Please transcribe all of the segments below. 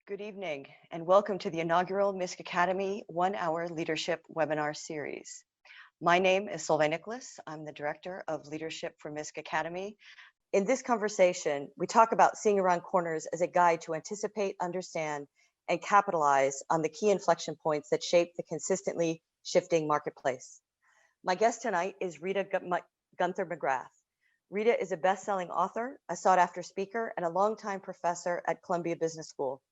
Good evening, and welcome to the inaugural Misk Academy 1-hour leadership webinar series. My name is Solveig Nicklos. I'm the Director of Leadership for Misk Academy. In this conversation, we talk about seeing around corners as a guide to anticipate, understand, and capitalize on the key inflection points that shape the consistently shifting marketplace. My guest tonight is Rita McGrath. Rita is a best-selling author, a sought-after speaker, and a longtime professor at Columbia Business School.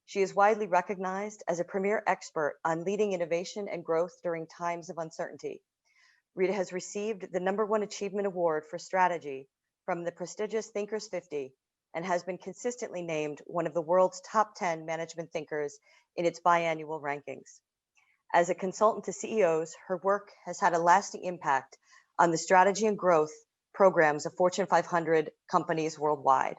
She is widely recognized as a premier expert on leading innovation and growth during times of uncertainty. Rita has received the #1 Achievement Award for Strategy from the prestigious Thinkers 50 and has been consistently named one of the world's top 10 management thinkers in its biannual rankings. As a consultant to CEOs, her work has had a lasting impact on the strategy and growth programs of Fortune 500 companies worldwide.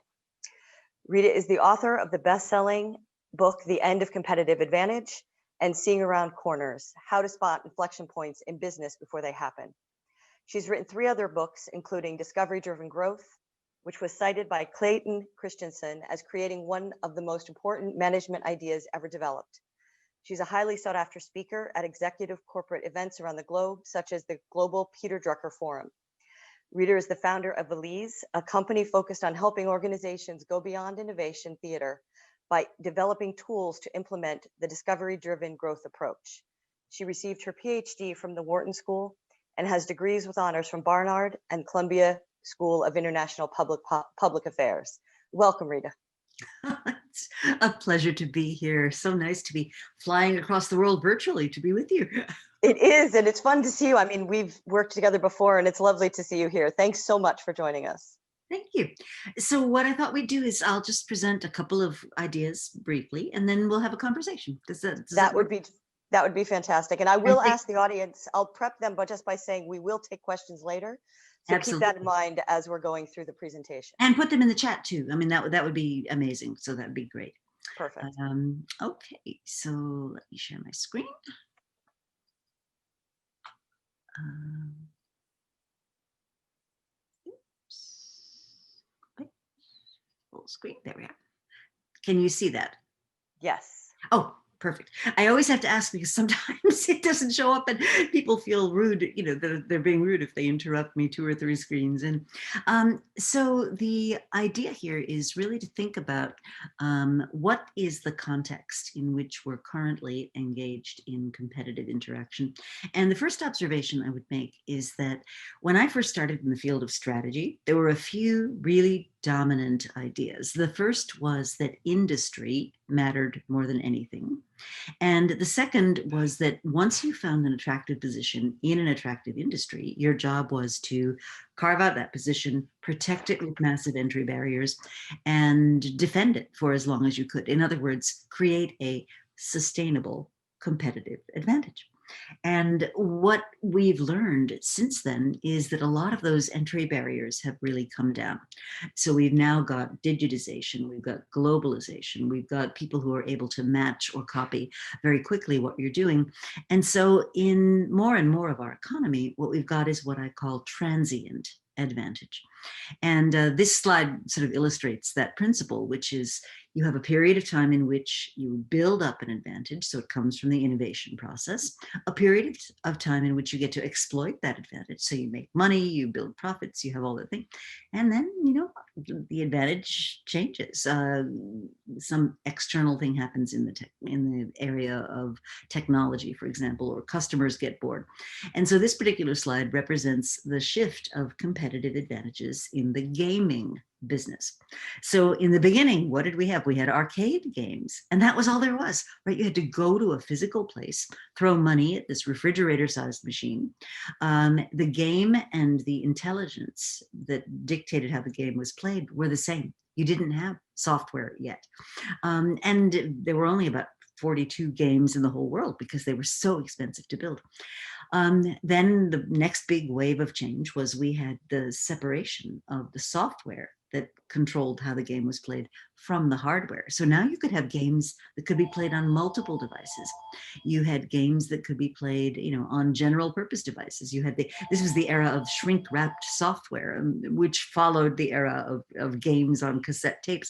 Rita is the author of the best-selling book, The End of Competitive Advantage, and Seeing Around Corners, How to Spot Inflection Points in Business Before They Happen. She's written 3 other books, including Discovery-Driven Growth, which was cited by Clayton Christensen as creating one of the most important management ideas ever developed. She's a highly sought-after speaker at executive corporate events around the globe, such as the Global Peter Drucker Forum. Rita is the founder of Elise, a company focused on helping organizations go beyond innovation theater by developing tools to implement the discovery-driven growth approach. She received her PhD from the Wharton School and has degrees with honors from Barnard and Columbia School of International Public Affairs. Welcome, Rita. It's a pleasure to be here. So nice to be flying across the world virtually to be with you. It is, and it's fun to see you. I mean, we've worked together before, and it's lovely to see you here. Thanks so much for joining us. Thank you. So what I thought we'd do is I'll just present a couple of ideas briefly, and then we'll have a conversation. Does that would be fantastic. And I will ask the audience, I'll prep them, but just by saying we will take questions later. So Absolutely. Keep that in mind as we're going through the presentation. And put them in the chat too. I mean, that would be amazing. So that'd be great. Perfect. Okay, so let me share my screen. Full screen, there we are. Can you see that? Yes. Oh, perfect. I always have to ask because sometimes it doesn't show up and people feel rude, you know, they're being rude if they interrupt me 2 or 3 screens. And so the idea here is really to think about what is the context in which we're currently engaged in competitive interaction. And the first observation I would make is that when I first started in the field of strategy, there were a few really dominant ideas. The first was that industry mattered more than anything. And the second was that once you found an attractive position in an attractive industry, your job was to carve out that position, protect it with massive entry barriers, and defend it for as long as you could. In other words, create a sustainable competitive advantage. And what we've learned since then is that a lot of those entry barriers have really come down. So we've now got digitization, we've got globalization, we've got people who are able to match or copy very quickly what you're doing. And so in more and more of our economy, what we've got is what I call transient advantage. And this slide sort of illustrates that principle, which is you have a period of time in which you build up an advantage, so it comes from the innovation process, a period of time in which you get to exploit that advantage, so you make money, you build profits, you have all that thing, and then, you know, the advantage changes. Some external thing happens in the area of technology, for example, or customers get bored. And so this particular slide represents the shift of competitive advantages in the gaming business. So in the beginning, what did we have? We had arcade games, and that was all there was, right? You had to go to a physical place, throw money at this refrigerator-sized machine. The game and the intelligence that dictated how the game was played were the same. You didn't have software yet. And there were only about 42 games in the whole world because they were so expensive to build. Then the next big wave of change was we had the separation of the software that controlled how the game was played from the hardware. So now you could have games that could be played on multiple devices. You had games that could be played, on general purpose devices. This was the era of shrink wrapped software, which followed the era of games on cassette tapes.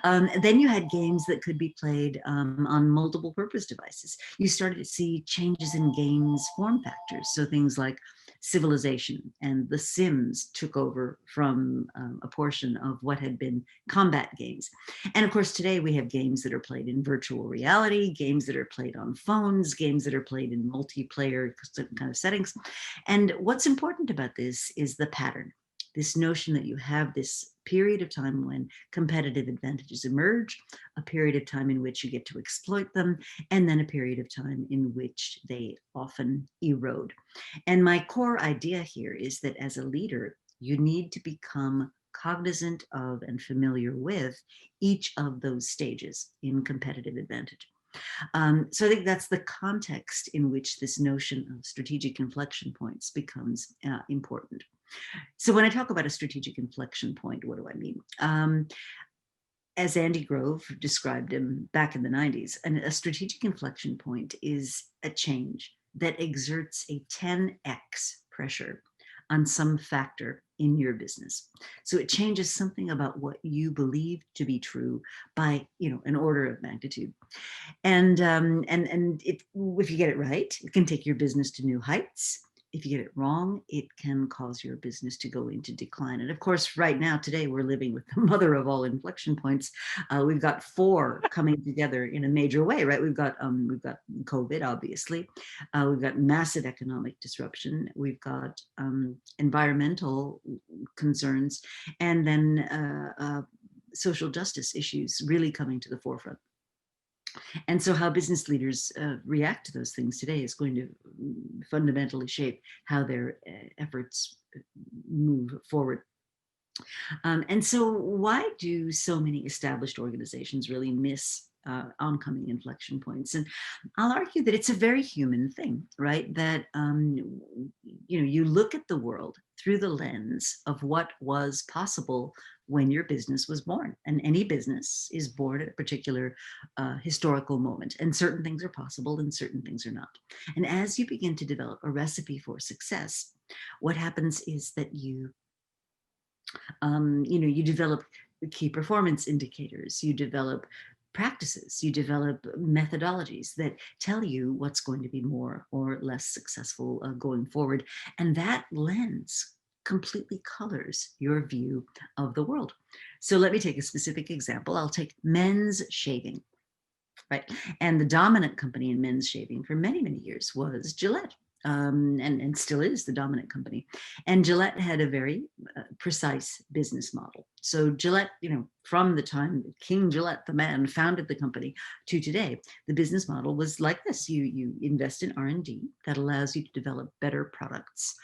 Then you had games that could be played on multiple purpose devices. You started to see changes in games form factors. So things like Civilization and The Sims took over from a portion of what had been combat games. And of course, today we have games that are played in virtual reality, games that are played on phones, games that are played in multiplayer kind of settings. And what's important about this is the pattern. This notion that you have this period of time when competitive advantages emerge, a period of time in which you get to exploit them, and then a period of time in which they often erode. And my core idea here is that as a leader, you need to become cognizant of and familiar with each of those stages in competitive advantage. So I think that's the context in which this notion of strategic inflection points becomes important. So when I talk about a strategic inflection point, what do I mean? As Andy Grove described him back in the 90s, a strategic inflection point is a change that exerts a 10x pressure on some factor in your business. So it changes something about what you believe to be true by, an order of magnitude. And if you get it right, it can take your business to new heights. If you get it wrong, it can cause your business to go into decline. And of course, right now, today, we're living with the mother of all inflection points. We've got 4 coming together in a major way, right? We've got COVID, obviously. We've got massive economic disruption. We've got environmental concerns, and then social justice issues really coming to the forefront. And so how business leaders react to those things today is going to fundamentally shape how their efforts move forward. And so why do so many established organizations really miss oncoming inflection points? And I'll argue that it's a very human thing, right? That, you look at the world through the lens of what was possible when your business was born. And any business is born at a particular historical moment. And certain things are possible and certain things are not. And as you begin to develop a recipe for success, what happens is that you develop key performance indicators, you develop practices, you develop methodologies that tell you what's going to be more or less successful going forward. And that lens completely colors your view of the world. So let me take a specific example. I'll take men's shaving, right? And the dominant company in men's shaving for many, many years was Gillette. And still is the dominant company. And Gillette had a very precise business model. So Gillette, from the time King Gillette, the man, founded the company to today, the business model was like this. You invest in R&D that allows you to develop better products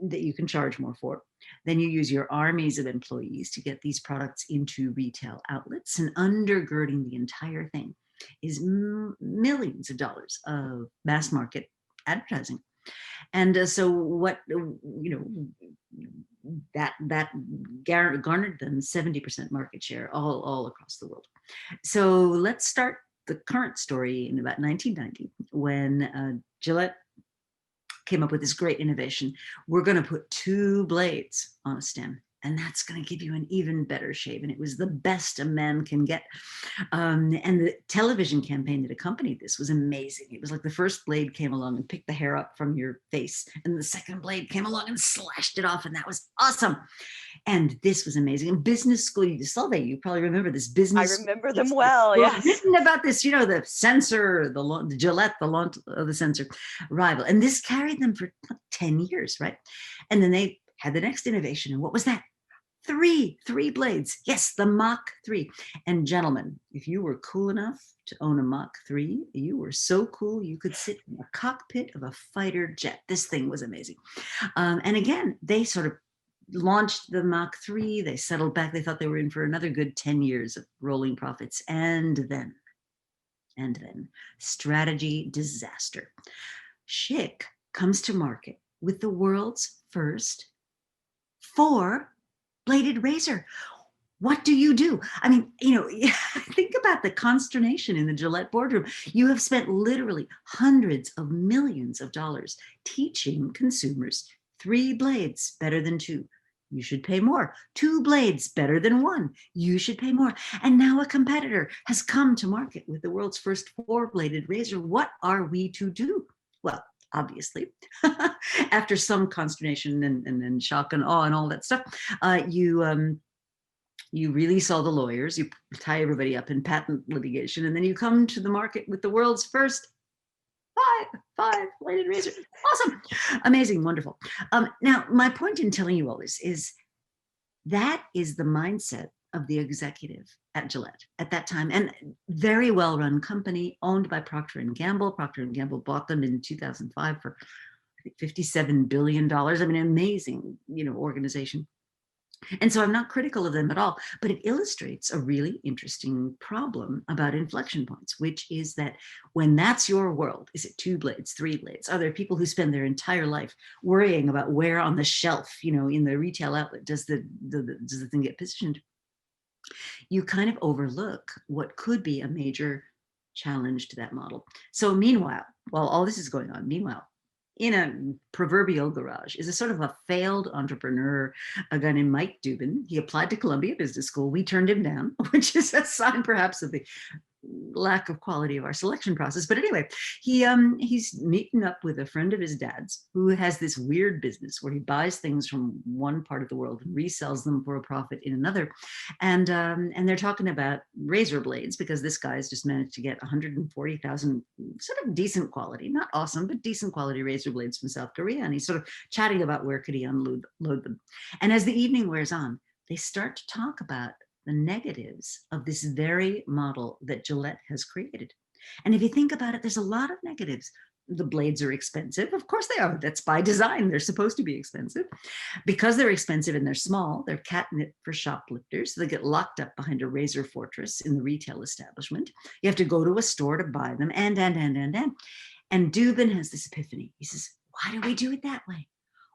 that you can charge more for. Then you use your armies of employees to get these products into retail outlets, and undergirding the entire thing is millions of dollars of mass market advertising. And so what, that garnered them 70% market share all across the world. So let's start the current story in about 1990, when Gillette came up with this great innovation. We're going to put 2 blades on a stem, and that's going to give you an even better shave. And it was the best a man can get. And the television campaign that accompanied this was amazing. It was like the first blade came along and picked the hair up from your face, and the second blade came along and slashed it off, and that was awesome. And this was amazing. In business school, Solveig, you probably remember this business. I remember them well, yes. Written about this, the sensor, the Gillette, the launch of the sensor rival. And this carried them for 10 years, right? And then they had the next innovation. And what was that? 3 blades. Yes, the Mach 3. And gentlemen, if you were cool enough to own a Mach 3, you were so cool you could sit in the cockpit of a fighter jet. This thing was amazing. And again, they sort of launched the Mach 3. They settled back. They thought they were in for another good 10 years of rolling profits. And then strategy disaster. Schick comes to market with the world's first 4-bladed razor. What do you do? I mean, think about the consternation in the Gillette boardroom. You have spent literally hundreds of millions of dollars teaching consumers 3 blades better than 2. You should pay more. 2 blades better than 1. You should pay more. And now a competitor has come to market with the world's first 4-bladed razor. What are we to do? Well, obviously, after some consternation and shock and awe and all that stuff, you really saw the lawyers, you tie everybody up in patent litigation, and then you come to the market with the world's first five-bladed razor. Awesome, amazing, wonderful. Now, my point in telling you all this is that is the mindset of the executive at Gillette at that time, and very well-run company owned by Procter & Gamble. Procter & Gamble bought them in 2005 for I think $57 billion. I mean, amazing, organization. And so I'm not critical of them at all, but it illustrates a really interesting problem about inflection points, which is that when that's your world, is it 2 blades, 3 blades? Are there people who spend their entire life worrying about where on the shelf, in the retail outlet, does the thing get positioned? You kind of overlook what could be a major challenge to that model. So meanwhile, while all this is going on, in a proverbial garage is a sort of a failed entrepreneur, a guy named Mike Dubin. He applied to Columbia Business School. We turned him down, which is a sign perhaps of the lack of quality of our selection process. But anyway, he's meeting up with a friend of his dad's who has this weird business where he buys things from one part of the world and resells them for a profit in another. And they're talking about razor blades because this guy's just managed to get 140,000 sort of decent quality, not awesome, but decent quality razor blades from South Korea. And he's sort of chatting about where could he unload them. And as the evening wears on, they start to talk about the negatives of this very model that Gillette has created. And if you think about it, there's a lot of negatives. The blades are expensive. Of course they are. That's by design. They're supposed to be expensive. Because they're expensive and they're small, they're catnip for shoplifters. So they get locked up behind a razor fortress in the retail establishment. You have to go to a store to buy them, and. And Dubin has this epiphany. He says, why do we do it that way?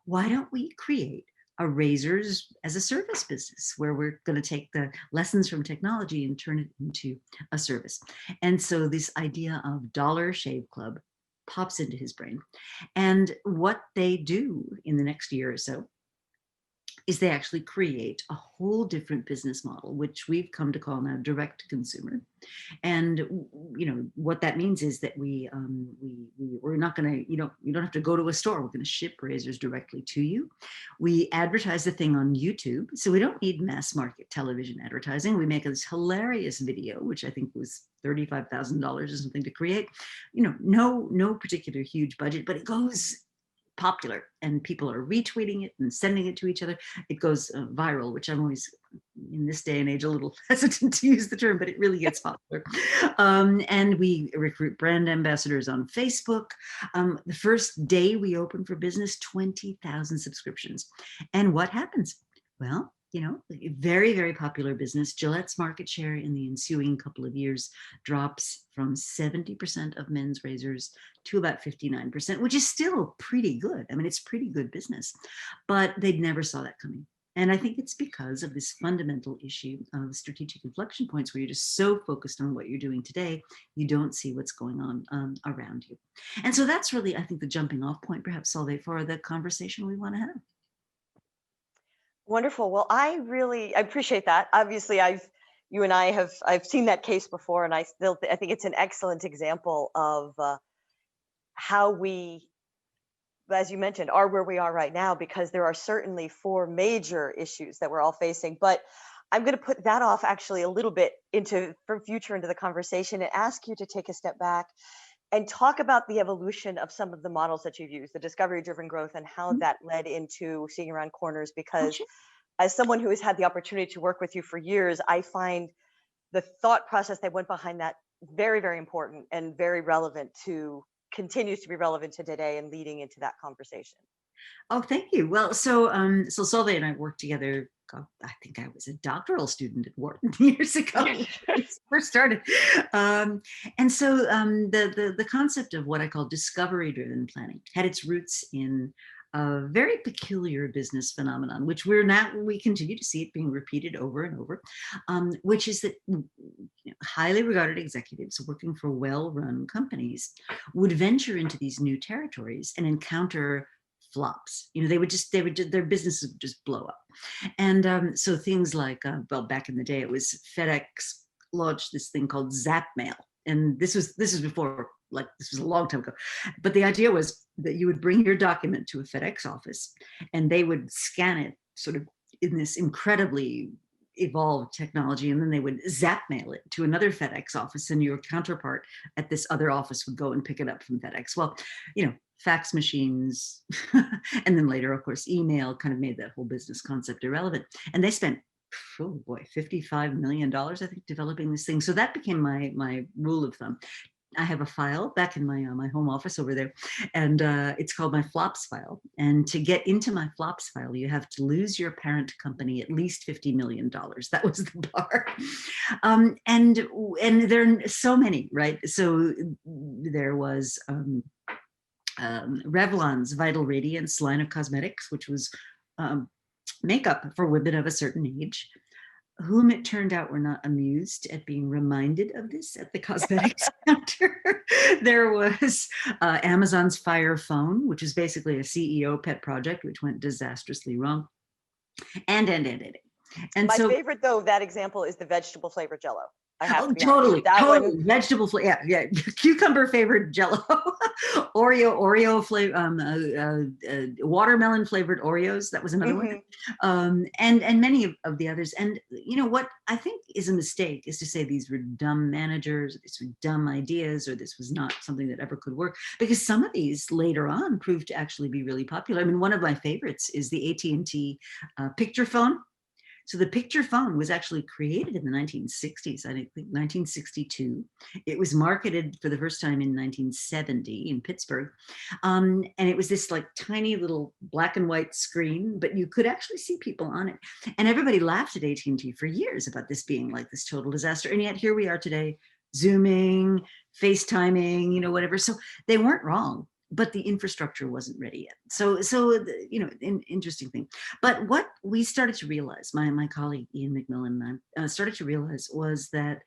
Why don't we create a razors as a service business where we're going to take the lessons from technology and turn it into a service? And so this idea of Dollar Shave Club pops into his brain. And what they do in the next year or so is they actually create a whole different business model, which we've come to call now direct to consumer. And what that means is that we're not going to, you don't have to go to a store. We're going to ship razors directly to you. We advertise the thing on YouTube, so we don't need mass market television advertising. We make this hilarious video, which I think was $35,000 or something to create. No particular huge budget, but it goes popular and people are retweeting it and sending it to each other. It goes viral, which I'm always, in this day and age, a little hesitant to use the term, but it really gets popular. And we recruit brand ambassadors on Facebook. The first day we open for business, 20,000 subscriptions. And what happens? Well, very, very popular business. Gillette's market share in the ensuing couple of years drops from 70% of men's razors to about 59%, which is still pretty good. I mean, it's pretty good business, but they never saw that coming. And I think it's because of this fundamental issue of strategic inflection points where you're just so focused on what you're doing today, you don't see what's going on around you. And so that's really, I think, the jumping off point, perhaps, Solveig, for the conversation we want to have. Wonderful. Well, I appreciate that. Obviously, I've seen that case before, and I think it's an excellent example of how we, as you mentioned, are where we are right now, because there are certainly 4 major issues that we're all facing. But I'm going to put that off actually a little bit into the conversation and ask you to take a step back and talk about the evolution of some of the models that you've used, the discovery-driven growth, and how that led into seeing around corners. Because as someone who has had the opportunity to work with you for years, I find the thought process that went behind that very, very important and very relevant continues to be relevant to today and leading into that conversation. Oh, thank you. Well, so Solveig and I worked together. I think I was a doctoral student at Wharton years ago when I first started. And so the concept of what I call discovery-driven planning had its roots in a very peculiar business phenomenon, which we continue to see it being repeated over and over, which is that highly regarded executives working for well-run companies would venture into these new territories and encounter flops. Their business would just blow up. And so things like, well, back in the day, it was FedEx launched this thing called Zap Mail. And this was before, like, this was a long time ago. But the idea was that you would bring your document to a FedEx office and they would scan it sort of in this incredibly evolved technology, and then they would zap mail it to another FedEx office, and your counterpart at this other office would go and pick it up from FedEx. Well, fax machines, and then later, of course, email kind of made that whole business concept irrelevant. And they spent, oh boy, $55 million, I think, developing this thing. So that became my rule of thumb. I have a file back in my home office over there, and it's called my flops file. And to get into my flops file, you have to lose your parent company at least $50 million. That was the bar. And there are so many, right? So there was Revlon's Vital Radiance line of cosmetics, which was makeup for women of a certain age, whom it turned out were not amused at being reminded of this at the cosmetics counter. There was Amazon's Fire Phone, which is basically a CEO pet project, which went disastrously wrong. And My so, favorite, though, that example is the vegetable flavored Jello. I have to be totally, honest. totally. Vegetable flavor, yeah. Cucumber flavored Jello, Oreo flavor, watermelon flavored Oreos. That was another one, and many of the others. And what I think is a mistake is to say these were dumb managers, these were dumb ideas, or this was not something that ever could work. Because some of these later on proved to actually be really popular. I mean, one of my favorites is the AT&T picture phone. So the picture phone was actually created in the 1960s, I think 1962. It was marketed for the first time in 1970 in Pittsburgh. And it was this like tiny little black and white screen, but you could actually see people on it. And everybody laughed at AT&T for years about this being like this total disaster. And yet here we are today, Zooming, FaceTiming, whatever. So they weren't wrong, but the infrastructure wasn't ready yet. So an interesting thing. But what we started to realize, my colleague Ian McMillan and I started to realize, was that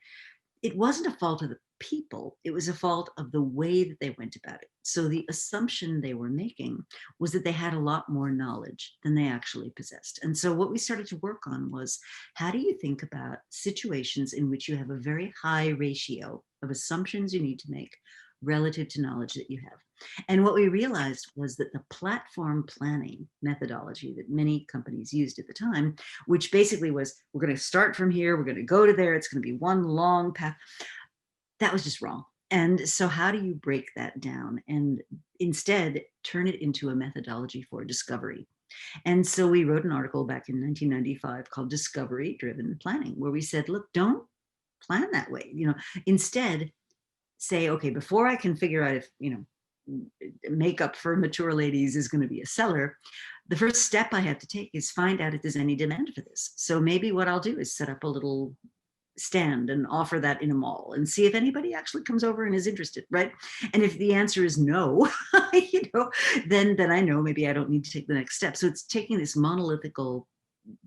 it wasn't a fault of the people, it was a fault of the way that they went about it. So the assumption they were making was that they had a lot more knowledge than they actually possessed. And so what we started to work on was, how do you think about situations in which you have a very high ratio of assumptions you need to make relative to knowledge that you have? And what we realized was that the platform planning methodology that many companies used at the time, which basically was, we're going to start from here, we're going to go to there, it's going to be one long path, that was just wrong. And so how do you break that down and instead turn it into a methodology for discovery? And so we wrote an article back in 1995 called Discovery Driven Planning, where we said, look, don't plan that way. Instead say, okay, before I can figure out if, makeup for mature ladies is going to be a seller, the first step I have to take is find out if there's any demand for this. So maybe what I'll do is set up a little stand and offer that in a mall and see if anybody actually comes over and is interested, right? And if the answer is no, then I know maybe I don't need to take the next step. So it's taking this monolithical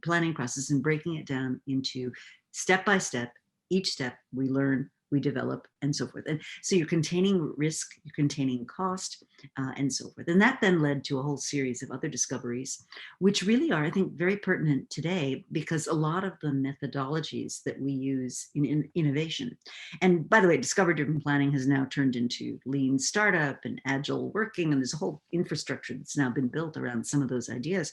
planning process and breaking it down into step by step. Each step we learn, we develop, and so forth. And so you're containing risk, you're containing cost, and so forth. And that then led to a whole series of other discoveries, which really are, I think, very pertinent today, because a lot of the methodologies that we use in innovation, and by the way, discovery-driven planning has now turned into lean startup and agile working, and there's a whole infrastructure that's now been built around some of those ideas.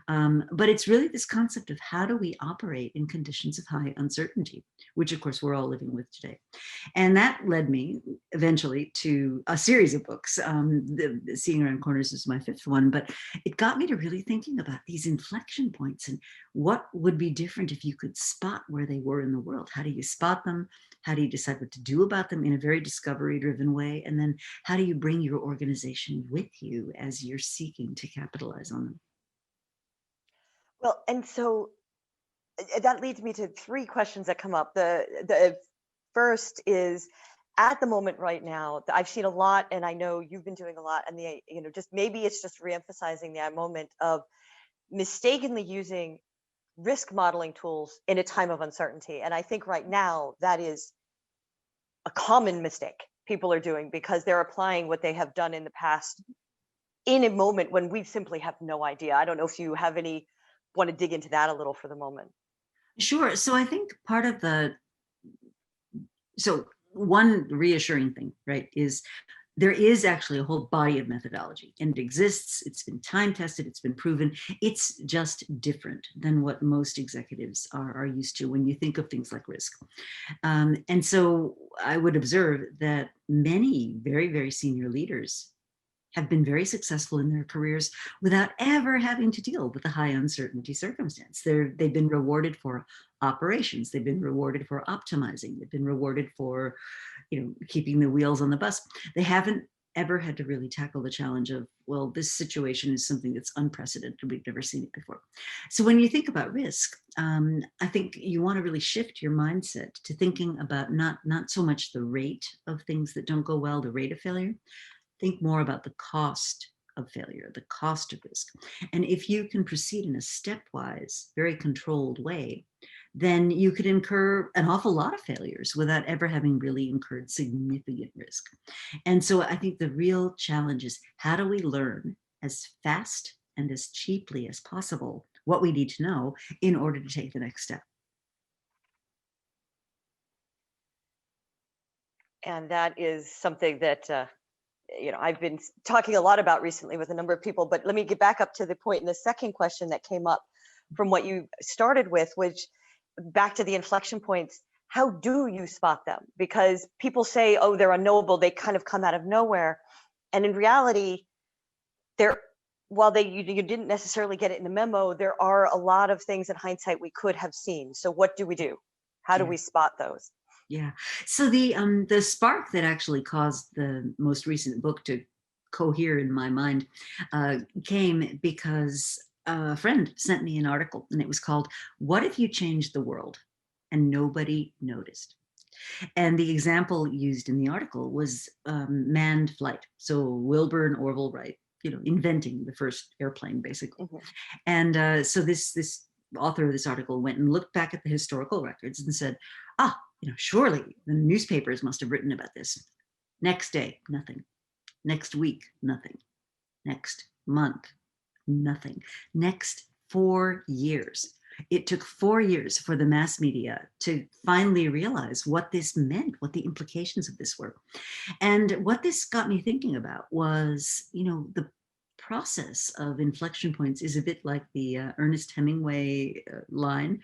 But it's really this concept of how do we operate in conditions of high uncertainty, which of course we're all living with today. And that led me eventually to a series of books. The Seeing Around Corners is my fifth one, but it got me to really thinking about these inflection points and what would be different if you could spot where they were in the world. How do you spot them? How do you decide what to do about them in a very discovery-driven way? And then how do you bring your organization with you as you're seeking to capitalize on them? Well, and so that leads me to three questions that come up. The first is, at the moment right now, I've seen a lot, and I know you've been doing a lot, and just maybe it's just reemphasizing that moment of mistakenly using risk modeling tools in a time of uncertainty. And I think right now that is a common mistake people are doing, because they're applying what they have done in the past in a moment when we simply have no idea. I don't know if you have any want to dig into that a little for the moment. Sure. So I think part of so one reassuring thing, right, is there is actually a whole body of methodology, and it exists. It's been time tested. It's been proven. It's just different than what most executives are used to when you think of things like risk. And so I would observe that many very, very senior leaders have been very successful in their careers without ever having to deal with a high uncertainty circumstance. They've been rewarded for operations. They've been rewarded for optimizing. They've been rewarded for, keeping the wheels on the bus. They haven't ever had to really tackle the challenge of, well, this situation is something that's unprecedented. We've never seen it before. So when you think about risk, I think you want to really shift your mindset to thinking about not so much the rate of things that don't go well, the rate of failure. Think more about the cost of failure, the cost of risk. And if you can proceed in a stepwise, very controlled way, then you could incur an awful lot of failures without ever having really incurred significant risk. And so I think the real challenge is, how do we learn as fast and as cheaply as possible what we need to know in order to take the next step? And that is something that I've been talking a lot about recently with a number of people. But let me get back up to the point in the second question that came up from what you started with, which back to the inflection points. How do you spot them? Because people say, oh, they're unknowable. They kind of come out of nowhere. And in reality, they're while you didn't necessarily get it in the memo, there are a lot of things in hindsight we could have seen. So what do we do? How do Yeah. we spot those? Yeah. So the spark that actually caused the most recent book to cohere in my mind came because a friend sent me an article, and it was called "What If You Changed the World and Nobody Noticed?" And the example used in the article was manned flight. So Wilbur and Orville Wright, inventing the first airplane, basically. Mhm. And so this author of this article went and looked back at the historical records and said, surely the newspapers must have written about this. Next day, nothing. Next week, nothing. Next month, nothing. Next 4 years. It took 4 years for the mass media to finally realize what this meant, what the implications of this were. And what this got me thinking about was, the process of inflection points is a bit like the Ernest Hemingway line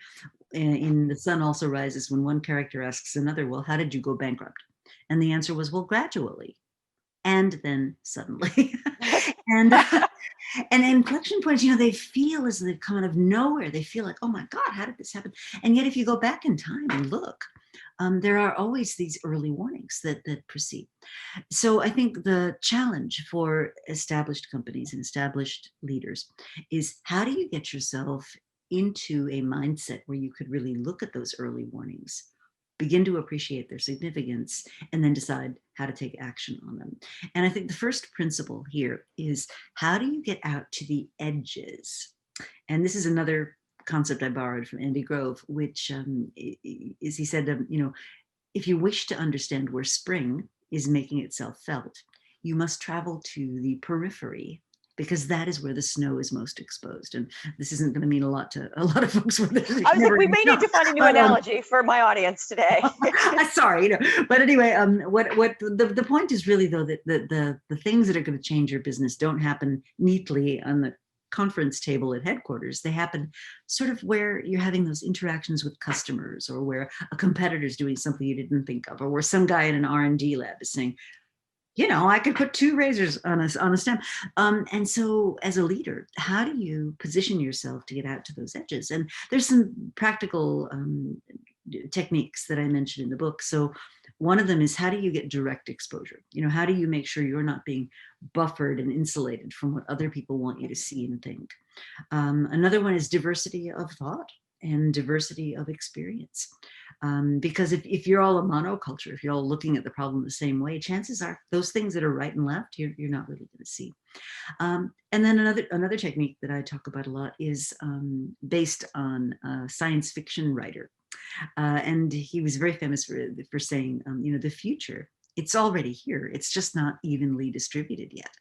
in The Sun Also Rises, when one character asks another, well, how did you go bankrupt? And the answer was, well, gradually. And then suddenly. and and inflection points, they feel as they've come out of nowhere. They feel like, oh my God, how did this happen? And yet, if you go back in time and look, there are always these early warnings that precede. So I think the challenge for established companies and established leaders is, how do you get yourself into a mindset where you could really look at those early warnings, begin to appreciate their significance, and then decide how to take action on them. And I think the first principle here is, how do you get out to the edges? And this is another concept I borrowed from Andy Grove, which is, he said, if you wish to understand where spring is making itself felt, you must travel to the periphery, because that is where the snow is most exposed. And this isn't going to mean a lot to a lot of folks. I was like, we may need to find a new analogy for my audience today. Sorry, but anyway, what the point is really, though, that the things that are going to change your business don't happen neatly on the conference table at headquarters. They happen sort of where you're having those interactions with customers, or where a competitor is doing something you didn't think of, or where some guy in an R&D lab is saying, I could put 2 razors on a stem. And so as a leader, how do you position yourself to get out to those edges? And there's some practical techniques that I mentioned in the book. So one of them is, how do you get direct exposure? How do you make sure you're not being buffered and insulated from what other people want you to see and think? Another one is diversity of thought. and diversity of experience. Because if you're all a monoculture, if you're all looking at the problem the same way, chances are those things that are right and left, you're not really going to see. And then another technique that I talk about a lot is based on a science fiction writer. And he was very famous for saying, the future, it's already here. It's just not evenly distributed yet.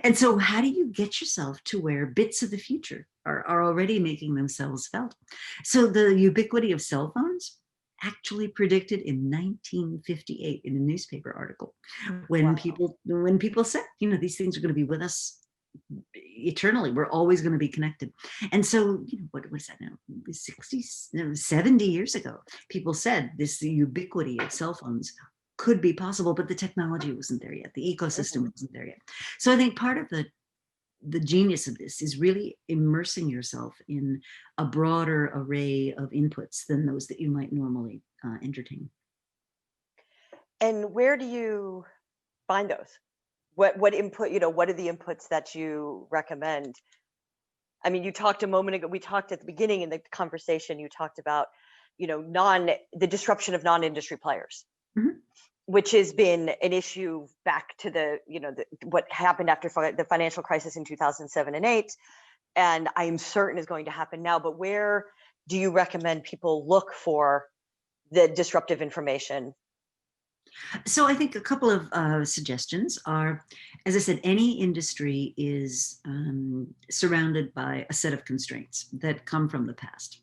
and so how do you get yourself to where bits of the future are already making themselves felt? So the ubiquity of cell phones actually predicted in 1958 in a newspaper article, when people said, these things are going to be with us eternally. We're always going to be connected. And so, what was that now? 60, 70 years ago, people said the ubiquity of cell phones could be possible, but the technology wasn't there yet. The ecosystem wasn't there yet. So I think part of the genius of this is really immersing yourself in a broader array of inputs than those that you might normally entertain. And where do you find those? What input, what are the inputs that you recommend? I mean, you talked a moment ago, we talked at the beginning in the conversation, you talked about, the disruption of non-industry players, which has been an issue back to what happened after the financial crisis in 2007 and 8. And I am certain is going to happen now, but where do you recommend people look for the disruptive information? So I think a couple of suggestions are, as I said, any industry is surrounded by a set of constraints that come from the past.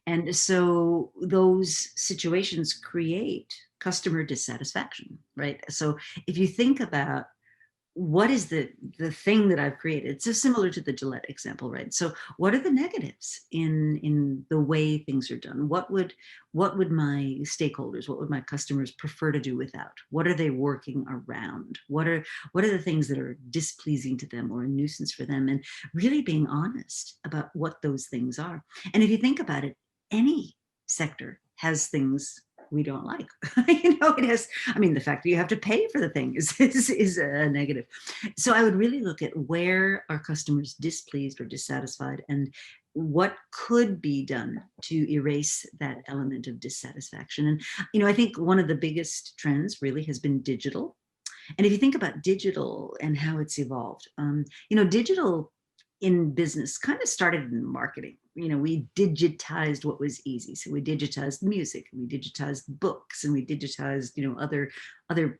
And so those situations create customer dissatisfaction, right? So if you think about what is the thing that I've created, it's so similar to the Gillette example, right? So what are the negatives in the way things are done? What would my stakeholders, what would my customers prefer to do without? What are they working around? What are the things that are displeasing to them or a nuisance for them? And really being honest about what those things are. And if you think about it, any sector has things we don't like. It has, the fact that you have to pay for the thing is a negative. So I would really look at where are customers displeased or dissatisfied, and what could be done to erase that element of dissatisfaction. And, I think one of the biggest trends really has been digital. And if you think about digital and how it's evolved, digital in business kind of started in marketing. We digitized what was easy. So we digitized music, and we digitized books, and we digitized, other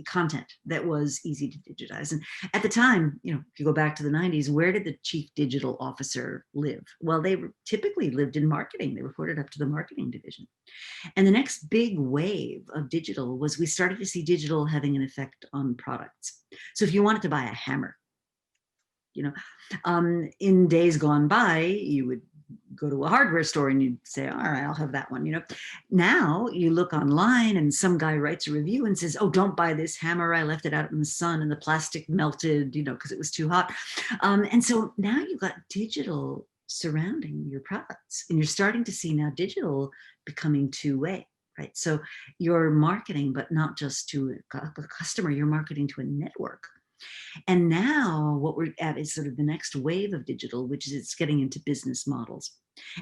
content that was easy to digitize. And at the time, if you go back to the 90s, where did the chief digital officer live? Well, they typically lived in marketing. They reported up to the marketing division. And the next big wave of digital was we started to see digital having an effect on products. So if you wanted to buy a hammer, in days gone by, you would go to a hardware store and you'd say, all right, I'll have that one. Now you look online and some guy writes a review and says, oh, don't buy this hammer. I left it out in the sun and the plastic melted, because it was too hot. And so now you've got digital surrounding your products, and you're starting to see now digital becoming two-way. Right. So you're marketing, but not just to a customer, you're marketing to a network. And now what we're at is sort of the next wave of digital, which is it's getting into business models.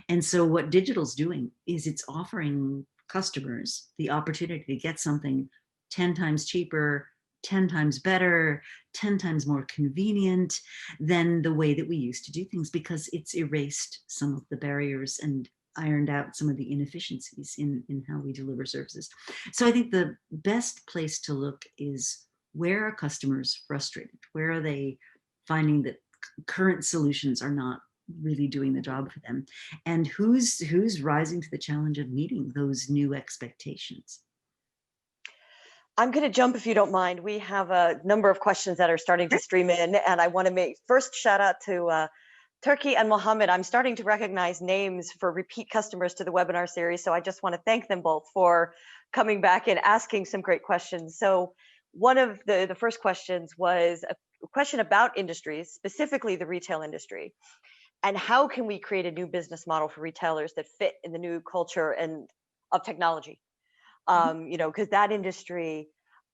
And so what digital's doing is it's offering customers the opportunity to get something 10 times cheaper, 10 times better, 10 times more convenient than the way that we used to do things, because it's erased some of the barriers and ironed out some of the inefficiencies in how we deliver services. So I think the best place to look is, where are customers frustrated? Where are they finding that current solutions are not really doing the job for them? And who's rising to the challenge of meeting those new expectations? I'm going to jump, if you don't mind. We have a number of questions that are starting to stream in, and I want to make first shout out to Turkey and Mohammed. I'm starting to recognize names for repeat customers to the webinar series, so I just want to thank them both for coming back and asking some great questions. So one of the first questions was a question about industries, specifically the retail industry, and how can we create a new business model for retailers that fit in the new culture and of technology? Because that industry,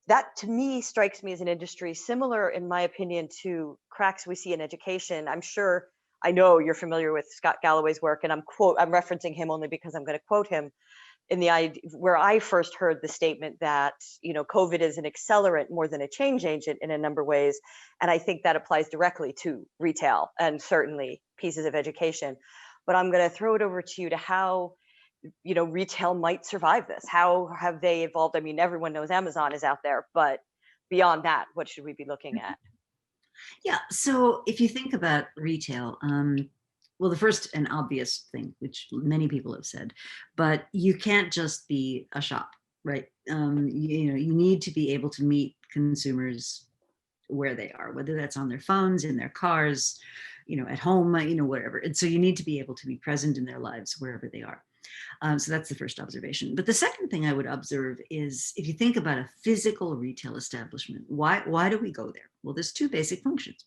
that to me strikes me as an industry similar, in my opinion, to cracks we see in education. I'm sure I know you're familiar with Scott Galloway's work, and I'm referencing him only because I'm going to quote him in the idea where I first heard the statement that, COVID is an accelerant more than a change agent in a number of ways. And I think that applies directly to retail and certainly pieces of education. But I'm going to throw it over to you to how, retail might survive this. How have they evolved? I mean, everyone knows Amazon is out there, but beyond that, what should we be looking at? Yeah. So if you think about retail, well, the first and obvious thing, which many people have said, but you can't just be a shop, right? You need to be able to meet consumers where they are, whether that's on their phones, in their cars, at home, whatever. And so you need to be able to be present in their lives wherever they are. So that's the first observation. But the second thing I would observe is if you think about a physical retail establishment, why do we go there? Well, there's two basic functions.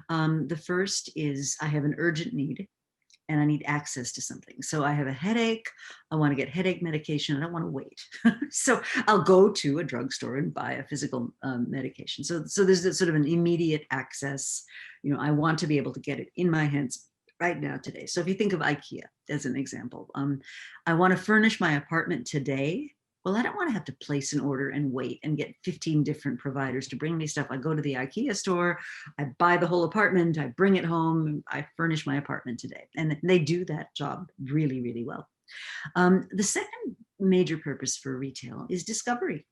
The first is I have an urgent need and I need access to something. So I have a headache, I want to get headache medication, I don't want to wait. So I'll go to a drugstore and buy a physical medication. So there's this sort of an immediate access. I want to be able to get it in my hands right now today. So if you think of IKEA as an example, I want to furnish my apartment today. Well, I don't want to have to place an order and wait and get 15 different providers to bring me stuff. I go to the IKEA store, I buy the whole apartment, I bring it home, I furnish my apartment today. And they do that job really, really well. The second major purpose for retail is discovery.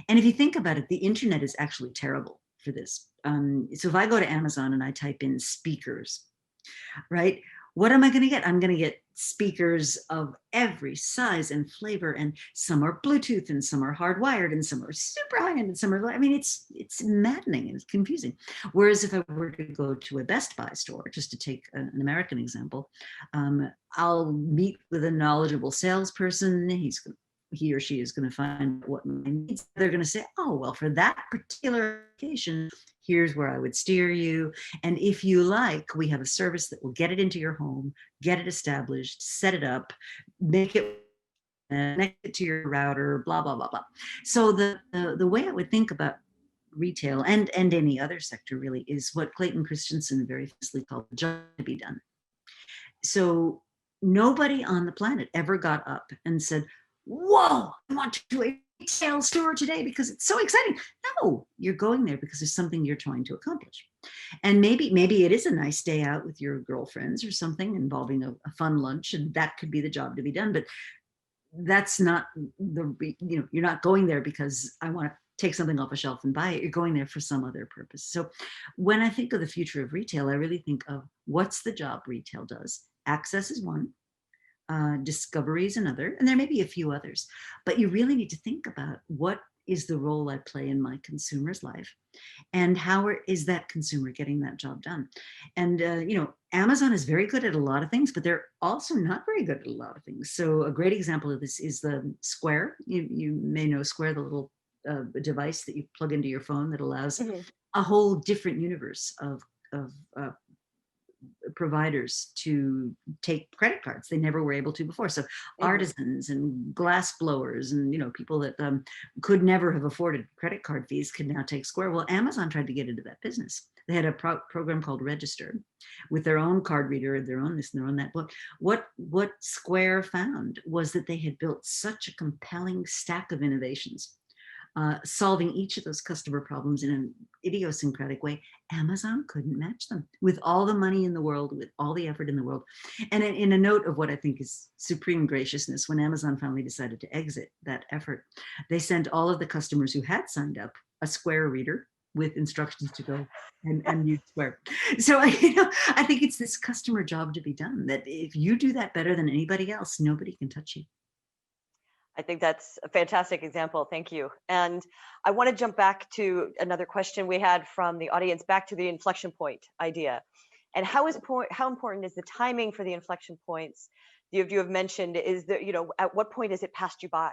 And if you think about it, the internet is actually terrible for this. So if I go to Amazon and I type in speakers, right? What am I going to get? I'm going to get speakers of every size and flavor, and some are Bluetooth and some are hardwired and some are super high end and some are, it's maddening and it's confusing. Whereas if I were to go to a Best Buy store, just to take an American example, I'll meet with a knowledgeable salesperson. He or she is going to find what my needs. They're going to say, oh, well, for that particular application, here's where I would steer you. And if you like, we have a service that will get it into your home, get it established, set it up, make it, connect it to your router, blah, blah, blah, blah. So the way I would think about retail and any other sector really is what Clayton Christensen very famously called the job to be done. So nobody on the planet ever got up and said, whoa, I want to do a retail store today because it's so exciting. No, you're going there because there's something you're trying to accomplish. And maybe it is a nice day out with your girlfriends or something involving a fun lunch, and that could be the job to be done. But that's not you're not going there because I want to take something off a shelf and buy it. You're going there for some other purpose. So when I think of the future of retail, I really think of what's the job retail does. Access is one. Discovery is another, and there may be a few others, but you really need to think about what is the role I play in my consumer's life and how is that consumer getting that job done. And Amazon is very good at a lot of things, but they're also not very good at a lot of things. So a great example of this is the Square. You may know Square, the little device that you plug into your phone that allows a whole different universe of providers to take credit cards they never were able to before. So artisans and glass blowers and people that could never have afforded credit card fees can now take Square. Well, Amazon tried to get into that business. They had a program called Register with their own card reader, their own this and their own that. Book. What Square found was that they had built such a compelling stack of innovations, solving each of those customer problems in an idiosyncratic way. Amazon couldn't match them with all the money in the world, with all the effort in the world. And in a note of what I think is supreme graciousness, when Amazon finally decided to exit that effort, they sent all of the customers who had signed up a Square reader with instructions to go and use Square. So I think it's this customer job to be done, that if you do that better than anybody else, nobody can touch you. I think that's a fantastic example. Thank you. And I want to jump back to another question we had from the audience, back to the inflection point idea. And how important is the timing for the inflection points? You have mentioned, is there, at what point is it passed you by?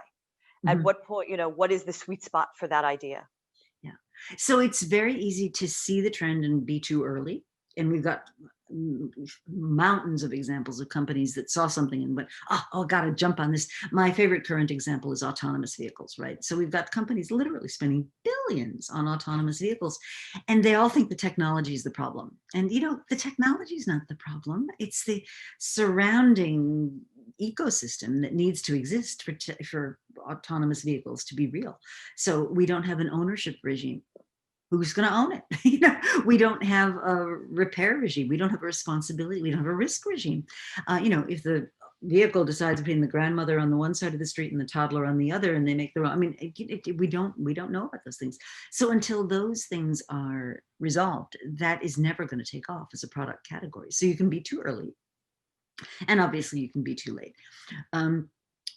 At what point, what is the sweet spot for that idea? Yeah. So it's very easy to see the trend and be too early. And we've got mountains of examples of companies that saw something and went, oh, gotta jump on this. My favorite current example is autonomous vehicles, right? So we've got companies literally spending billions on autonomous vehicles, and they all think the technology is the problem. And the technology is not the problem. It's the surrounding ecosystem that needs to exist for autonomous vehicles to be real. So we don't have an ownership regime. Who's going to own it? We don't have a repair regime. We don't have a responsibility. We don't have a risk regime. If the vehicle decides between the grandmother on the one side of the street and the toddler on the other, and they make the wrong, we don't know about those things. So until those things are resolved, that is never going to take off as a product category. So you can be too early, and obviously you can be too late.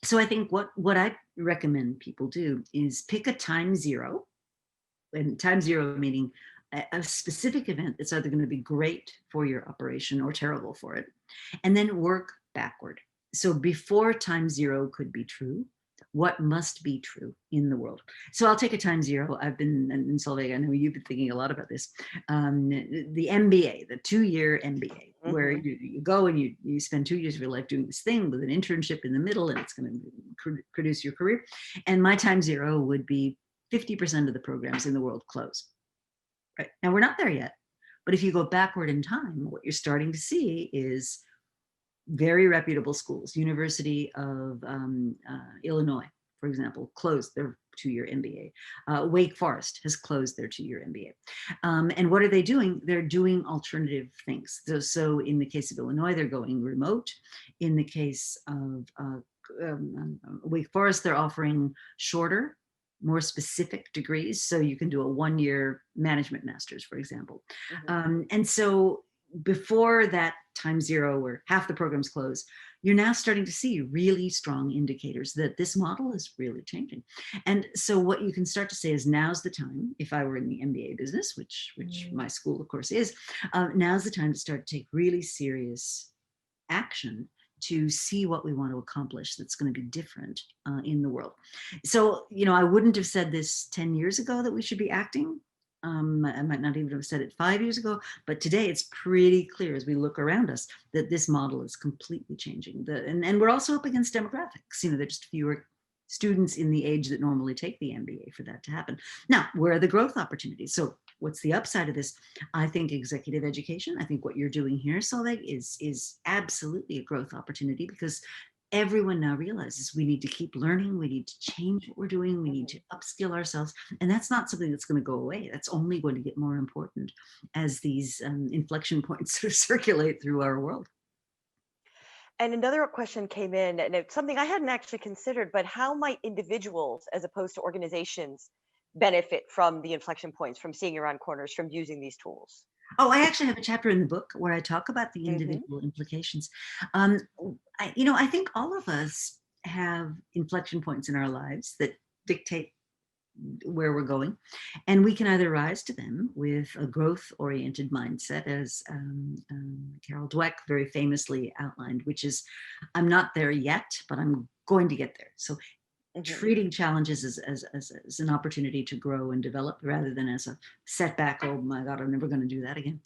So I think what I recommend people do is pick a time zero. And time zero meaning a specific event that's either going to be great for your operation or terrible for it, and then work backward. So before time zero could be true, what must be true in the world? So I'll take a time zero. I've been in Solveig, I know you've been thinking a lot about this. The MBA, the 2-year MBA, where you go and you spend 2 years of your life doing this thing with an internship in the middle, and it's going to produce your career. And my time zero would be 50% of the programs in the world close. Right now, we're not there yet, but if you go backward in time, what you're starting to see is very reputable schools. University of Illinois, for example, closed their 2-year MBA. Wake Forest has closed their 2-year MBA. And what are they doing? They're doing alternative things. So in the case of Illinois, they're going remote. In the case of Wake Forest, they're offering shorter, more specific degrees. So you can do a 1-year management master's, for example. And so before that time zero where half the programs close, you're now starting to see really strong indicators that this model is really changing. And so what you can start to say is, now's the time, if I were in the MBA business, which my school of course is, now's the time to start to take really serious action to see what we want to accomplish that's going to be different in the world. So, I wouldn't have said this 10 years ago that we should be acting. I might not even have said it 5 years ago, but today it's pretty clear as we look around us that this model is completely changing. And we're also up against demographics. There are just fewer students in the age that normally take the MBA for that to happen. Now, where are the growth opportunities? So what's the upside of this? I think executive education, I think what you're doing here, Solveig, is absolutely a growth opportunity, because everyone now realizes we need to keep learning, we need to change what we're doing, we need to upskill ourselves. And that's not something that's going to go away. That's only going to get more important as these inflection points sort of circulate through our world. And another question came in, and it's something I hadn't actually considered, but how might individuals, as opposed to organizations, benefit from the inflection points, from seeing around corners, from using these tools? Oh, I actually have a chapter in the book where I talk about the individual implications. I think all of us have inflection points in our lives that dictate where we're going, and we can either rise to them with a growth-oriented mindset, as Carol Dweck very famously outlined, which is, I'm not there yet, but I'm going to get there. So treating challenges as an opportunity to grow and develop, rather than as a setback. Oh my God, I'm never going to do that again.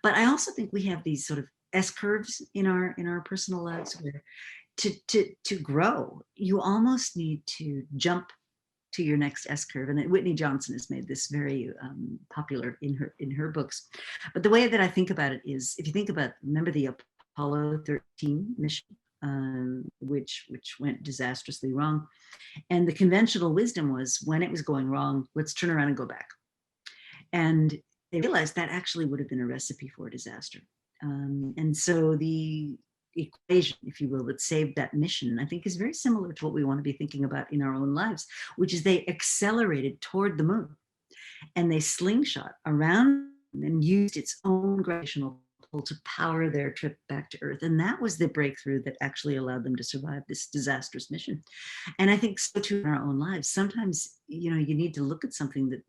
But I also think we have these sort of S-curves in our personal lives, where to grow, you almost need to jump to your next S-curve. And Whitney Johnson has made this very popular in her books. But the way that I think about it is, if you think about, remember the Apollo 13 mission, which went disastrously wrong. And the conventional wisdom was, when it was going wrong, let's turn around and go back. And they realized that actually would have been a recipe for a disaster. And so the equation, if you will, that saved that mission, I think is very similar to what we want to be thinking about in our own lives, which is they accelerated toward the moon, and they slingshot around and used its own gravitational pull to power their trip back to Earth. And that was the breakthrough that actually allowed them to survive this disastrous mission. And I think so too in our own lives. Sometimes, you need to look at something that,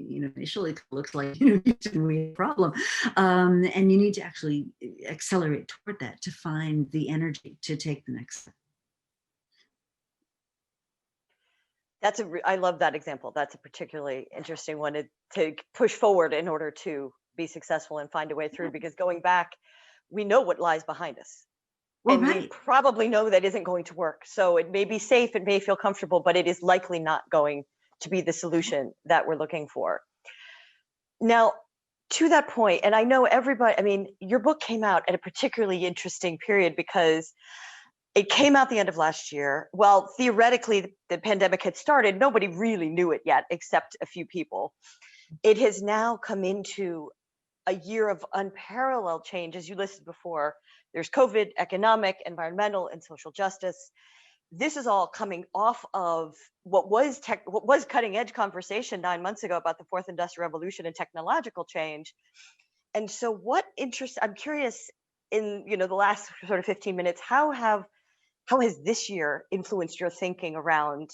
initially looks like, we have a problem. And you need to actually accelerate toward that to find the energy to take the next step. I love that example. That's a particularly interesting one to push forward in order to be successful and find a way through, because going back, we know what lies behind us. Well, And we right. probably know that isn't going to work. So it may be safe, it may feel comfortable, but it is likely not going to be the solution that we're looking for. Now, to that point, and I know everybody, I mean, your book came out at a particularly interesting period because it came out the end of last year. Well, theoretically, the pandemic had started. Nobody really knew it yet, except a few people. It has now come into a year of unparalleled change. As you listed before, there's COVID, economic, environmental, and social justice. This is all coming off of what was cutting edge conversation 9 months ago about the fourth industrial revolution and technological change. And so I'm curious, in the last sort of 15 minutes, how has this year influenced your thinking around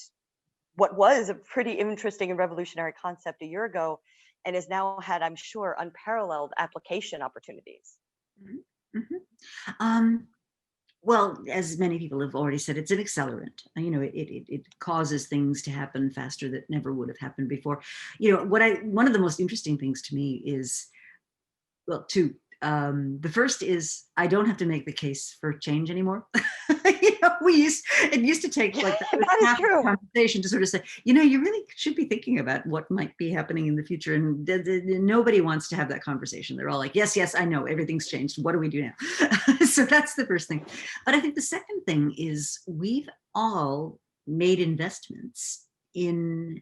what was a pretty interesting and revolutionary concept a year ago, and has now had, I'm sure, unparalleled application opportunities? Mhm, mhm. Um, well, as many people have already said, it's an accelerant. It causes things to happen faster that never would have happened before. One of the most interesting things to me is, well, two. The first is I don't have to make the case for change anymore. It used to take like the first That is half of the true. conversation to sort of say, you really should be thinking about what might be happening in the future. And nobody wants to have that conversation. They're all like, yes, yes, I know everything's changed. What do we do now? So that's the first thing. But I think the second thing is we've all made investments in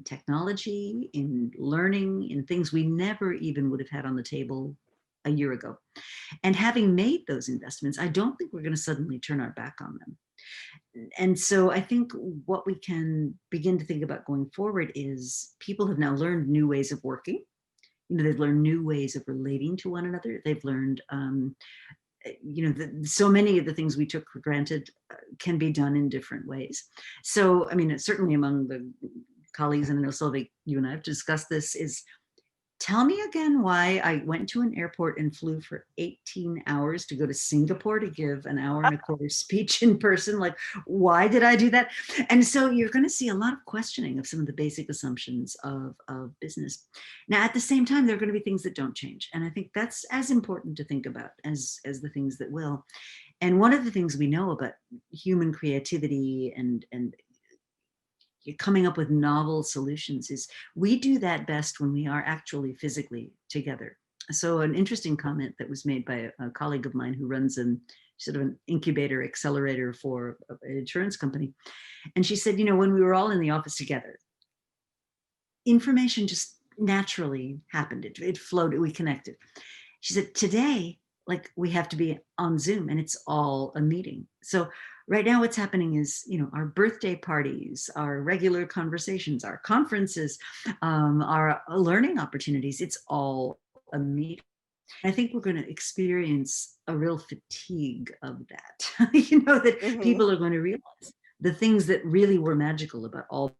technology, in learning, in things we never even would have had on the table a year ago. And having made those investments, I don't think we're going to suddenly turn our back on them. And so I think what we can begin to think about going forward is people have now learned new ways of working. They've learned new ways of relating to one another. They've learned so many of the things we took for granted can be done in different ways. So, I mean, certainly among the colleagues, and I know Solveig, you and I have discussed this, is tell me again why I went to an airport and flew for 18 hours to go to Singapore to give an hour and a quarter speech in person. Like, why did I do that? And so you're going to see a lot of questioning of some of the basic assumptions of business. Now, at the same time, there are going to be things that don't change. And I think that's as important to think about as the things that will. And one of the things we know about human creativity and coming up with novel solutions is we do that best when we are actually physically together. So an interesting comment that was made by a colleague of mine who runs sort of an incubator accelerator for an insurance company. And she said, when we were all in the office together, information just naturally happened. It flowed, we connected. She said, today, like we have to be on Zoom and it's all a meeting. So right now what's happening is, our birthday parties, our regular conversations, our conferences, our learning opportunities, it's all a meeting. I think we're going to experience a real fatigue of that, that Hmm. people are going to realize the things that really were magical about all.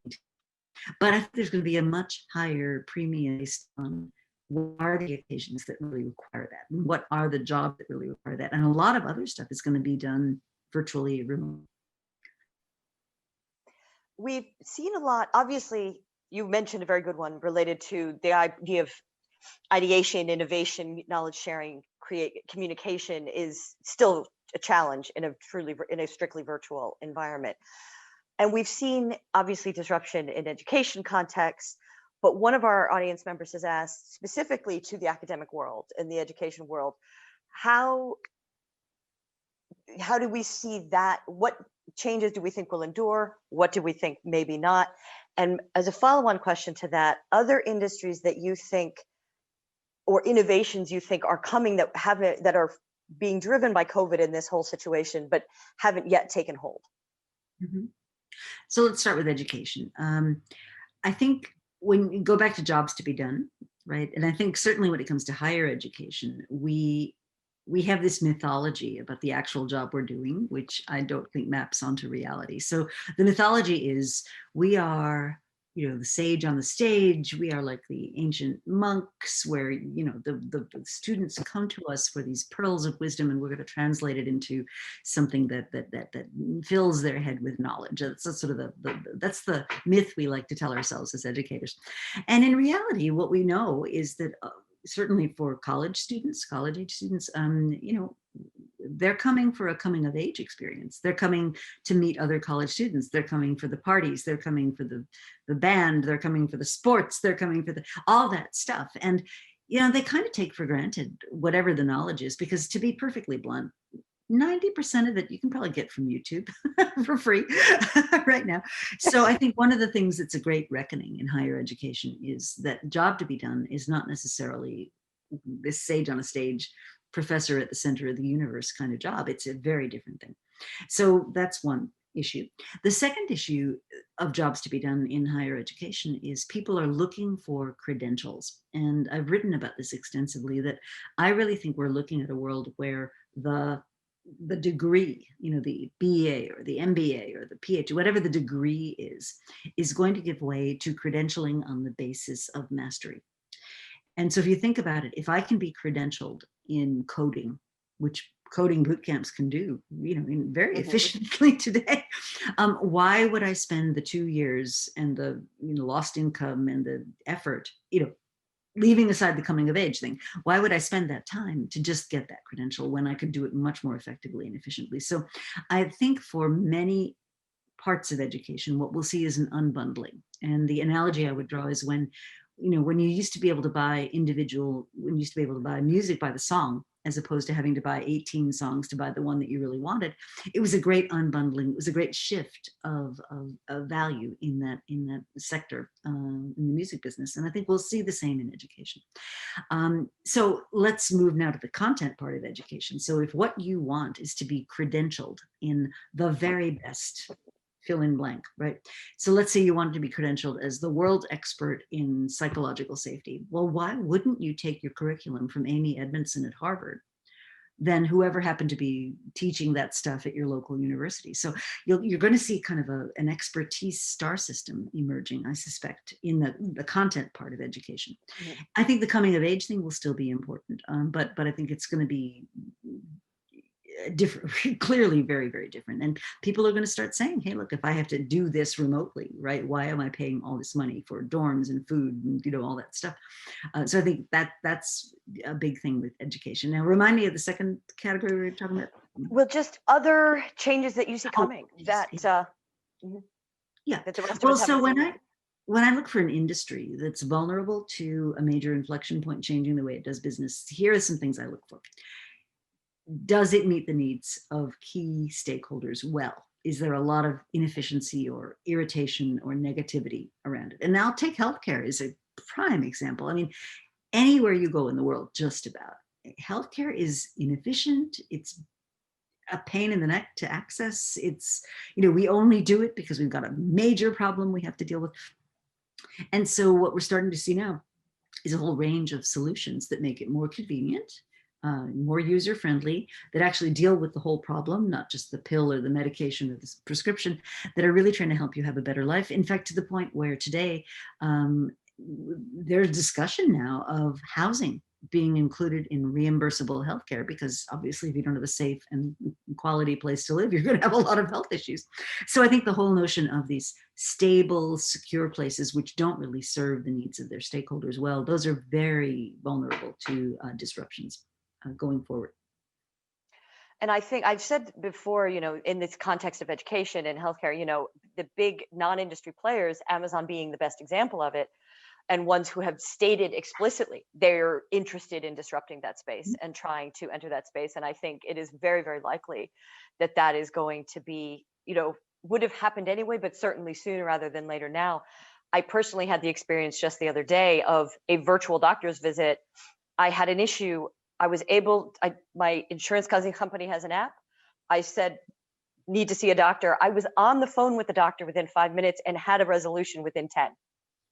But I think there's going to be a much higher premium based on what are the occasions that really require that? And what are the jobs that really require that? And a lot of other stuff is going to be done virtually remote. We've seen a lot. Obviously, you mentioned a very good one related to the idea of ideation, innovation, knowledge sharing, communication is still a challenge in a strictly virtual environment. And we've seen obviously disruption in education contexts, but one of our audience members has asked specifically to the academic world and the education world, how do we see that? What changes do we think will endure? What do we think maybe not? And as a follow-on question to that, other industries that you think, or innovations you think are coming that are being driven by COVID in this whole situation, but haven't yet taken hold? Mm-hmm. So let's start with education. I think when you go back to jobs to be done, right? And I think certainly when it comes to higher education, we have this mythology about the actual job we're doing, which I don't think maps onto reality. So the mythology is we are, the sage on the stage. We are like the ancient monks where, the students come to us for these pearls of wisdom and we're going to translate it into something that fills their head with knowledge. That's sort of that's the myth we like to tell ourselves as educators. And in reality, what we know is that certainly for college students, college age students, they're coming for a coming of age experience. They're coming to meet other college students. They're coming for the parties. They're coming for the band. They're coming for the sports. They're coming for all that stuff. And, they kind of take for granted whatever the knowledge is, because to be perfectly blunt, 90% of it you can probably get from YouTube for free right now. So I think one of the things that's a great reckoning in higher education is that job to be done is not necessarily this sage on a stage, professor at the center of the universe kind of job. It's a very different thing. So that's one issue. The second issue of jobs to be done in higher education is people are looking for credentials. And I've written about this extensively, that I really think we're looking at a world where the degree, the BA or the MBA or the PhD, whatever the degree is going to give way to credentialing on the basis of mastery. And so if you think about it, if I can be credentialed in coding, which coding boot camps can do, very efficiently today, why would I spend the 2 years and the lost income and the effort, leaving aside the coming of age thing, why would I spend that time to just get that credential when I could do it much more effectively and efficiently? So I think for many parts of education, what we'll see is an unbundling. And the analogy I would draw is when you used to be able to buy music by the song, as opposed to having to buy 18 songs to buy the one that you really wanted, it was a great unbundling. It was a great shift of value in that sector, in the music business. And I think we'll see the same in education. So let's move now to the content part of education. So if what you want is to be credentialed in the very best, fill in blank, right? So let's say you wanted to be credentialed as the world expert in psychological safety. Well, why wouldn't you take your curriculum from Amy Edmondson at Harvard than whoever happened to be teaching that stuff at your local university? So you're going to see kind of an expertise star system emerging, I suspect, in the content part of education. Mm-hmm. I think the coming of age thing will still be important, but I think it's going to be different, clearly very, very different. And people are going to start saying, hey, look, if I have to do this remotely, right, why am I paying all this money for dorms and food and all that stuff? So I think that's a big thing with education. Now, remind me of the second category we were talking about. Well, just other changes that you see coming. Yeah. Well, so when I look for an industry that's vulnerable to a major inflection point changing the way it does business, here are some things I look for. Does it meet the needs of key stakeholders well? Is there a lot of inefficiency or irritation or negativity around it? And I'll take healthcare as a prime example. I mean, anywhere you go in the world, just about, healthcare is inefficient. It's a pain in the neck to access. It's, we only do it because we've got a major problem we have to deal with. And so what we're starting to see now is a whole range of solutions that make it more convenient, more user-friendly, that actually deal with the whole problem, not just the pill or the medication or the prescription, that are really trying to help you have a better life. In fact, to the point where today there's discussion now of housing being included in reimbursable healthcare, because obviously if you don't have a safe and quality place to live, you're going to have a lot of health issues. So I think the whole notion of these stable, secure places which don't really serve the needs of their stakeholders well, those are very vulnerable to disruptions going forward. And I think I've said before, in this context of education and healthcare, the big non-industry players, Amazon being the best example of it, and ones who have stated explicitly they're interested in disrupting that space and trying to enter that space. And I think it is very, very likely that that is going to be, would have happened anyway, but certainly sooner rather than later now. I personally had the experience just the other day of a virtual doctor's visit. I had an issue. My insurance company has an app. I said, need to see a doctor. I was on the phone with the doctor within 5 minutes and had a resolution within 10.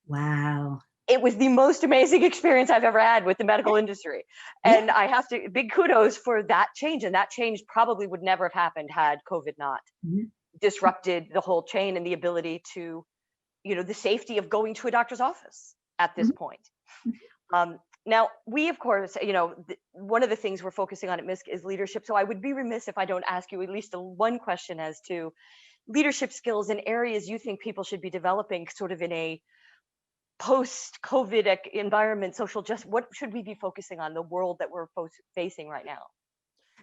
Wow. It was the most amazing experience I've ever had with the medical industry. And I have to, big kudos for that change. And that change probably would never have happened had COVID not disrupted the whole chain and the ability to, the safety of going to a doctor's office at this point. Now, we, of course, one of the things we're focusing on at Misk is leadership. So I would be remiss if I don't ask you at least one question as to leadership skills and areas you think people should be developing sort of in a post-COVID environment, social justice, what should we be focusing on, the world that we're facing right now?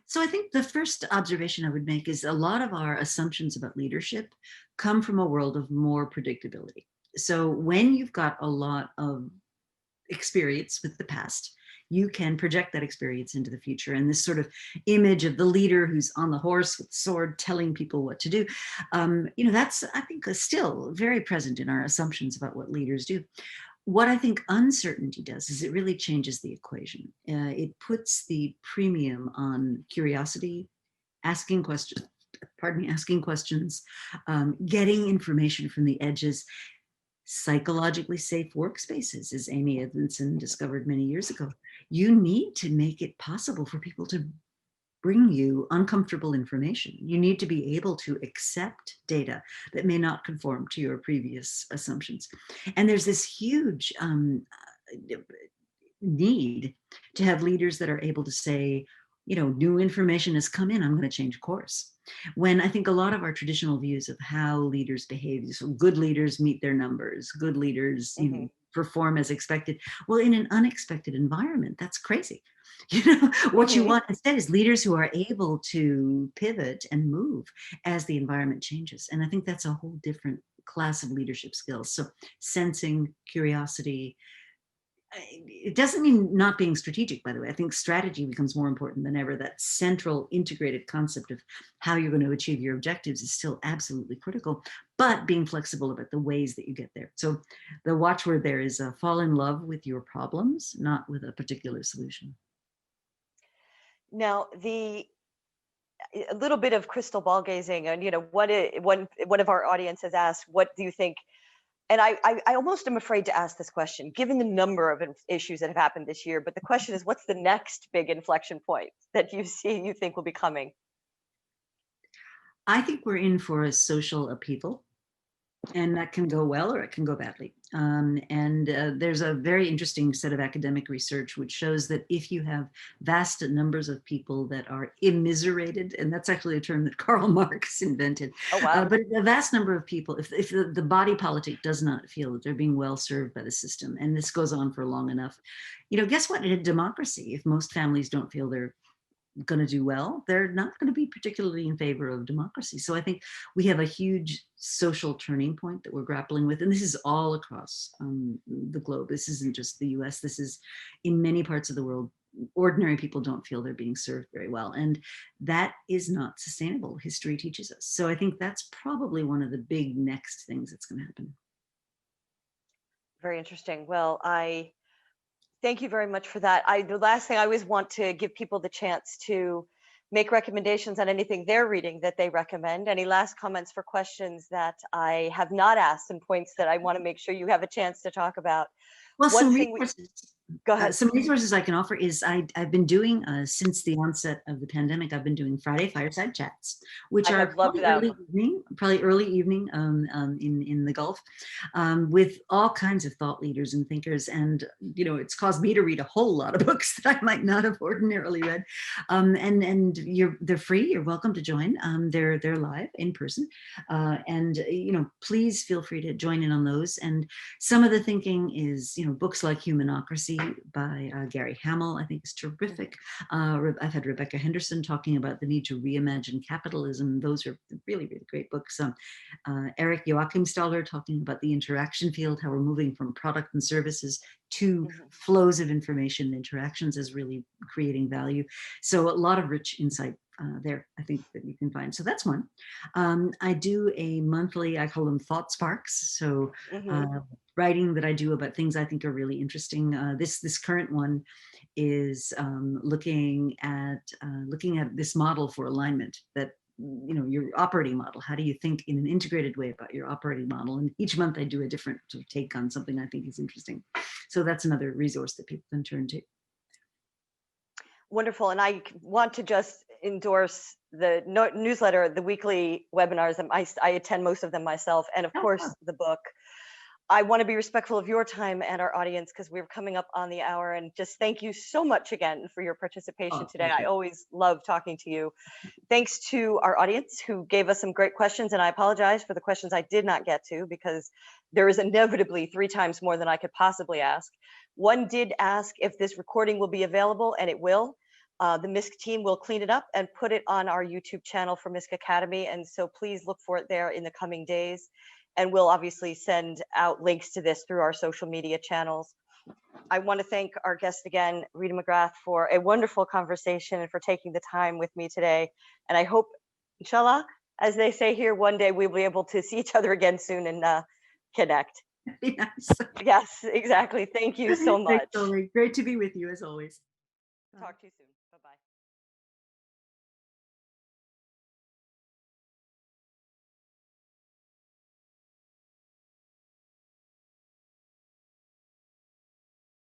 So I think the first observation I would make is a lot of our assumptions about leadership come from a world of more predictability. So when you've got a lot of experience with the past, you can project that experience into the future. And this sort of image of the leader who's on the horse with the sword telling people what to do, that's, I think, still very present in our assumptions about what leaders do. What I think uncertainty does is it really changes the equation. It puts the premium on curiosity, asking questions, asking questions, getting information from the edges, psychologically safe workspaces, as Amy Edmondson discovered many years ago. You need to make it possible for people to bring you uncomfortable information. You need to be able to accept data that may not conform to your previous assumptions. And there's this huge need to have leaders that are able to say, new information has come in, I'm going to change course. When I think a lot of our traditional views of how leaders behave, so good leaders meet their numbers, good leaders, perform as expected. Well, in an unexpected environment, that's crazy. What you want instead is leaders who are able to pivot and move as the environment changes. And I think that's a whole different class of leadership skills. So sensing, curiosity. It doesn't mean not being strategic, by the way. I think strategy becomes more important than ever. That central integrated concept of how you're going to achieve your objectives is still absolutely critical, but being flexible about the ways that you get there. So the watchword there is fall in love with your problems, not with a particular solution. Now, a little bit of crystal ball gazing, and one of our audience has asked, what do you think? And I almost am afraid to ask this question, given the number of issues that have happened this year. But the question is, what's the next big inflection point that you think will be coming? I think we're in for a social upheaval, and that can go well or it can go badly. There's a very interesting set of academic research which shows that if you have vast numbers of people that are immiserated, and that's actually a term that Karl Marx invented. Oh, wow. But a vast number of people, if the body politic does not feel that they're being well served by the system, and this goes on for long enough, guess what? In a democracy, if most families don't feel they're going to do well, they're not going to be particularly in favor of democracy. So I think we have a huge social turning point that we're grappling with. And this is all across the globe. This isn't just the US. This is in many parts of the world. Ordinary people don't feel they're being served very well. And that is not sustainable. History teaches us. So I think that's probably one of the big next things that's going to happen. Very interesting. Well, thank you very much for that. The last thing, I always want to give people the chance to make recommendations on anything they're reading that they recommend. Any last comments for questions that I have not asked, and points that I want to make sure you have a chance to talk about? Well, Go ahead. Some resources I can offer is I've been doing, since the onset of the pandemic, I've been doing Friday fireside chats, which are probably early evening in the Gulf, with all kinds of thought leaders and thinkers. And, it's caused me to read a whole lot of books that I might not have ordinarily read. And they're free. You're welcome to join. They're live in person. Please feel free to join in on those. And some of the thinking is, books like Humanocracy by Gary Hamel, I think is terrific. I've had Rebecca Henderson talking about the need to reimagine capitalism. Those are really, really great books. Eric Joachimsthaler talking about the interaction field, how we're moving from product and services to flows of information and interactions is really creating value. So a lot of rich insight there, I think, that you can find. So that's one. I do a monthly, I call them thought sparks. So writing that I do about things I think are really interesting. This current one is looking at this model for alignment, that your operating model. How do you think in an integrated way about your operating model? And each month I do a different sort of take on something I think is interesting. So that's another resource that people can turn to. Wonderful. And I want to just endorse the newsletter, the weekly webinars. I attend most of them myself. And of course, the book. I want to be respectful of your time and our audience because we're coming up on the hour. And just thank you so much again for your participation Oh, today. I pleasure. always love talking to you. Thanks to our audience who gave us some great questions. And I apologize for the questions I did not get to because there is inevitably 3 times more than I could possibly ask. One did ask if this recording will be available, and it will. The Misk team will clean it up and put it on our YouTube channel for Misk Academy. And so please look for it there in the coming days. And we'll obviously send out links to this through our social media channels. I want to thank our guest again, Rita McGrath, for a wonderful conversation and for taking the time with me today. And I hope, inshallah, as they say here, one day we'll be able to see each other again soon and connect. Be nice. Yes, exactly. Thank you so Thanks, much. Solveig. Great to be with you as always. Talk to you soon. Bye-bye.